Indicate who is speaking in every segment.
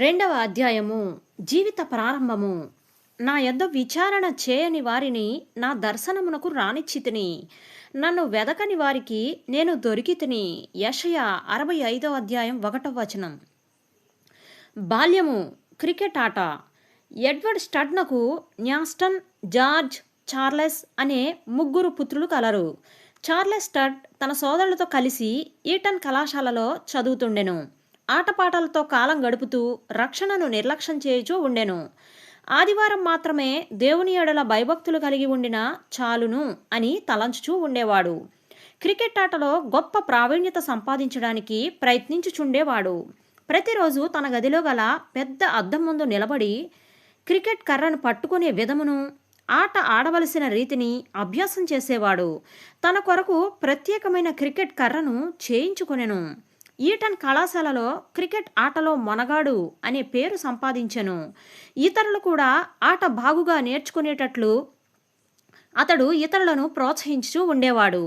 Speaker 1: రెండవ అధ్యాయము. జీవిత ప్రారంభము. నా యొద్ద విచారణ చేయని వారిని నా దర్శనమునకు రానిచ్చితిని. నన్ను వెదకని వారికి నేను దొరికితిని. యెషయా 65వ అధ్యాయం 1వ వచనం. బాల్యము. క్రికెట్ ఆట. ఎడ్వర్డ్ స్టడ్నకు న్యాస్టన్, జార్జ్, చార్లెస్ అనే ముగ్గురు పుత్రులు కలరు. చార్లెస్ స్టడ్ తన సోదరులతో కలిసి ఈటన్ కళాశాలలో చదువుతుండెను. ఆటపాటలతో కాలం గడుపుతూ రక్షణను నిర్లక్ష్యం చేయుచూ ఉండెను. ఆదివారం మాత్రమే దేవుని ఎడల భయభక్తులు కలిగి ఉండిన చాలును అని తలంచుచూ ఉండేవాడు. క్రికెట్ ఆటలో గొప్ప ప్రావీణ్యత సంపాదించడానికి ప్రయత్నించుచుండేవాడు. ప్రతిరోజు తన గదిలో గల పెద్ద అద్దం ముందు నిలబడి క్రికెట్ కర్రను పట్టుకునే విధమును, ఆట ఆడవలసిన రీతిని అభ్యాసం చేసేవాడు. తన కొరకు ప్రత్యేకమైన క్రికెట్ కర్రను చేయించుకొనెను. ఈటన్ కళాశాలలో క్రికెట్ ఆటలో మొనగాడు అనే పేరు సంపాదించెను. ఇతరులు కూడా ఆట బాగుగా నేర్చుకునేటట్లు అతడు ఇతరులను ప్రోత్సహించుతూ ఉండేవాడు.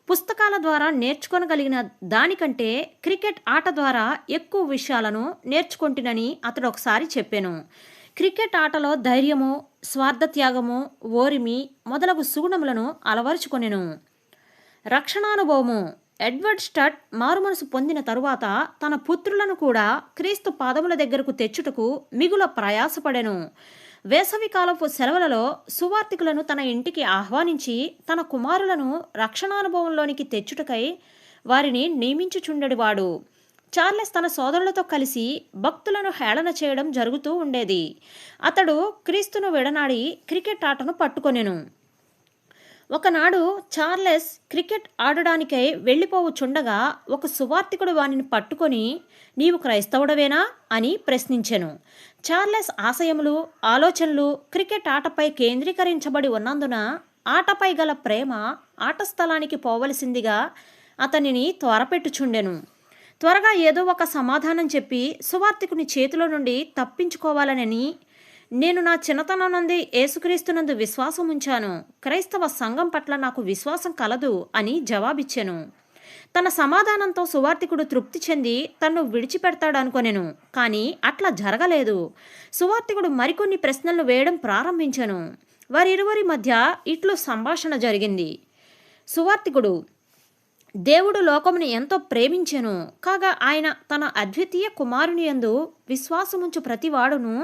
Speaker 1: పుస్తకాల ద్వారా నేర్చుకొనగలిగిన దానికంటే క్రికెట్ ఆట ద్వారా ఎక్కువ విషయాలను నేర్చుకుంటునని అతడు ఒకసారి చెప్పెను. క్రికెట్ ఆటలో ధైర్యము, స్వార్థత్యాగము, ఓరిమి మొదలగు సుగుణములను అలవరుచుకొనెను. రక్షణానుభవము. ఎడ్వర్డ్ స్టడ్ మారుమనసు పొందిన తరువాత తన పుత్రులను కూడా క్రీస్తు పాదముల దగ్గరకు తెచ్చుటకు మిగుల ప్రయాసపడెను. వేసవికాలపు సెలవులలో సువార్తికులను తన ఇంటికి ఆహ్వానించి తన కుమారులను రక్షణానుభవంలోనికి తెచ్చుటకై వారిని నియమించుచుండెడివాడు. చార్లెస్ తన సోదరులతో కలిసి భక్తులను హేళన చేయడం జరుగుతూ ఉండేది. అతడు క్రీస్తును విడనాడి క్రికెట్ ఆటను పట్టుకొనెను. ఒకనాడు చార్లెస్ క్రికెట్ ఆడడానికై వెళ్ళిపోవుచుండగా ఒక సువార్తికుడు వానిని పట్టుకొని, నీవు క్రైస్తవుడవేనా అని ప్రశ్నించెను. చార్లెస్ ఆశయములు, ఆలోచనలు క్రికెట్ ఆటపై కేంద్రీకరించబడి ఉన్నందున ఆటపై గల ప్రేమ ఆట స్థలానికి పోవలసిందిగా అతనిని త్వరపెట్టుచుండెను. త్వరగా ఏదో ఒక సమాధానం చెప్పి సువార్తికుని చేతిలో నుండి తప్పించుకోవాలనని, నేను నా చిన్నతనం నుండి యేసుక్రీస్తునందు విశ్వాసం ఉంచాను. క్రైస్తవ సంఘం పట్ల నాకు విశ్వాసం కలదు అని జవాబిచ్చెను. తన సమాధానంతో సువార్తికుడు తృప్తి చెంది తన్ను విడిచిపెడతాడనుకొనెను. కానీ అట్లా జరగలేదు. సువార్తికుడు మరికొన్ని ప్రశ్నలు వేయడం ప్రారంభించెను. వారిరువురి మధ్య ఇట్లు సంభాషణ జరిగింది. సువార్తికుడు, దేవుడు లోకమును ఎంతో ప్రేమించెను కాగా ఆయన తన అద్వితీయ కుమారుని యందు విశ్వాసముంచు ప్రతివాడును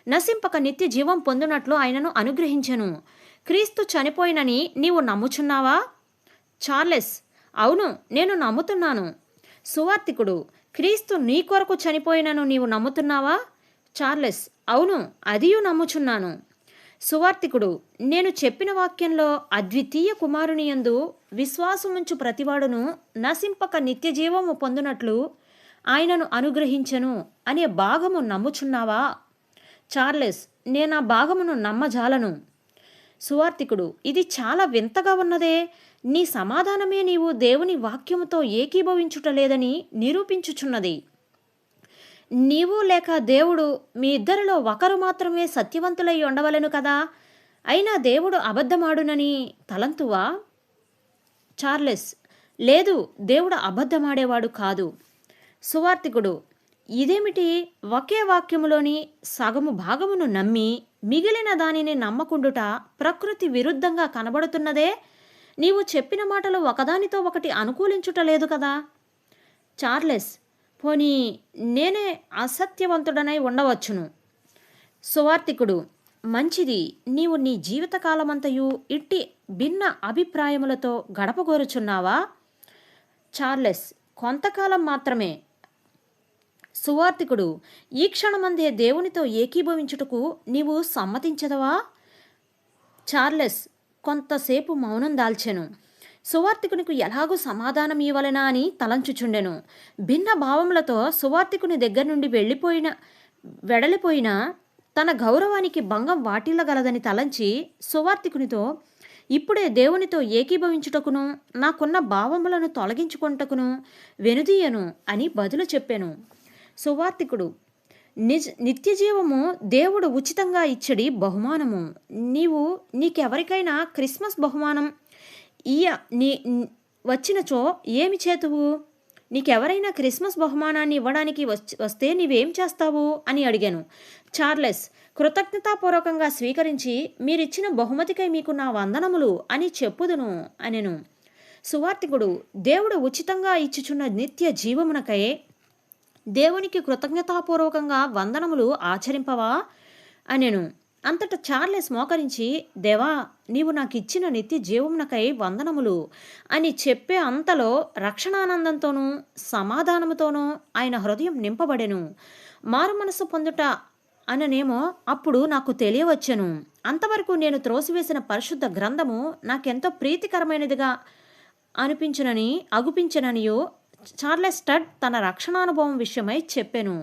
Speaker 1: నశింపక నిత్య జీవం పొందునట్లు ఆయనను అనుగ్రహించెను. క్రీస్తు చనిపోయినని నీవు నమ్ముచున్నావా? చార్లెస్, అవును, నేను నమ్ముతున్నాను. సువార్తికుడు, క్రీస్తు నీ కొరకు చనిపోయినను నీవు నమ్ముతున్నావా? చార్లెస్, అవును, అదియు నమ్ముచున్నాను. సువార్తికుడు, నేను చెప్పిన వాక్యంలో అద్వితీయ కుమారుని యందు విశ్వాసముంచు ప్రతివాడును నశింపక నిత్య జీవము పొందునట్లు ఆయనను అనుగ్రహించెను అనే భాగము నమ్ముచున్నావా? చార్లెస్, నేనా భాగమును నమ్మజాలను. సువార్తికుడు, ఇది చాలా వింతగా ఉన్నదే. నీ సమాధానమే నీవు దేవుని వాక్యముతో ఏకీభవించుటలేదని నిరూపించుచున్నది. నీవు లేక దేవుడు మీ ఇద్దరిలో ఒకరు మాత్రమే సత్యవంతులై ఉండవలెను కదా. అయినా దేవుడు అబద్ధమాడునని తలంతువా? చార్లెస్, లేదు, దేవుడు అబద్ధమాడేవాడు కాదు. సువార్తికుడు, ఇదేమిటి? ఒకే వాక్యములోని సగము భాగమును నమ్మి మిగిలిన దానిని నమ్మకుండుట ప్రకృతి విరుద్ధంగా కనబడుతున్నదే. నీవు చెప్పిన మాటలు ఒకదానితో ఒకటి అనుకూలించుటలేదు కదా. చార్లెస్, పోనీ నేనే అసత్యవంతుడనై ఉండవచ్చును. సువార్తికుడు, మంచిది, నీవు నీ జీవితకాలమంతయు ఇట్టి భిన్న అభిప్రాయములతో గడపగోరుచున్నావా? చార్లెస్, కొంతకాలం మాత్రమే. సువార్తికుడు, ఈ క్షణమందే దేవునితో ఏకీభవించుటకు నీవు సమ్మతించదవా? చార్లెస్ కొంతసేపు మౌనం దాల్చెను. సువార్తికునికి ఎలాగూ సమాధానం ఇవ్వలెనా అని తలంచుచుండెను. భిన్న భావములతో సువార్తికుని దగ్గర నుండి వెడలిపోయిన తన గౌరవానికి భంగం వాటిల్లగలదని తలంచి సువార్తికునితో, ఇప్పుడే దేవునితో ఏకీభవించుటకును నాకున్న భావములను తొలగించుకొనుటకును వెనుదీయను అని బదులు చెప్పెను. సువార్తికుడు, నిత్యజీవము దేవుడు ఉచితంగా ఇచ్చడి బహుమానము. నీకెవరికైనా క్రిస్మస్ బహుమానం నీ వచ్చినచో ఏమి చేతువు? నీకెవరైనా క్రిస్మస్ బహుమానాన్ని ఇవ్వడానికి వస్తే నీవేం చేస్తావు అని అడిగాను. చార్లెస్ కృతజ్ఞతాపూర్వకంగా స్వీకరించి, మీరిచ్చిన బహుమతికై మీకు నా వందనములు అని చెప్పుదును అనెను. సువార్తికుడు, దేవుడు ఉచితంగా ఇచ్చుచున్న నిత్య జీవమునకై దేవునికి కృతజ్ఞతాపూర్వకంగా వందనములు ఆచరింపవా అనెను. అంతట చార్లెస్ మోకరించి, దేవా, నీవు నాకిచ్చిన నిత్య జీవమునకై వందనములు అని చెప్పే అంతలో రక్షణానందంతోనూ సమాధానముతోనూ ఆయన హృదయం నింపబడెను. మారు మనసు పొందుట అననేమో అప్పుడు నాకు తెలియవచ్చెను. అంతవరకు నేను త్రోసివేసిన పరిశుద్ధ గ్రంథము నాకెంతో ప్రీతికరమైనదిగా అగుపించననియో చార్లెస్ స్టడ్ తన రక్షణానుభవం విషయమై చెప్పెను.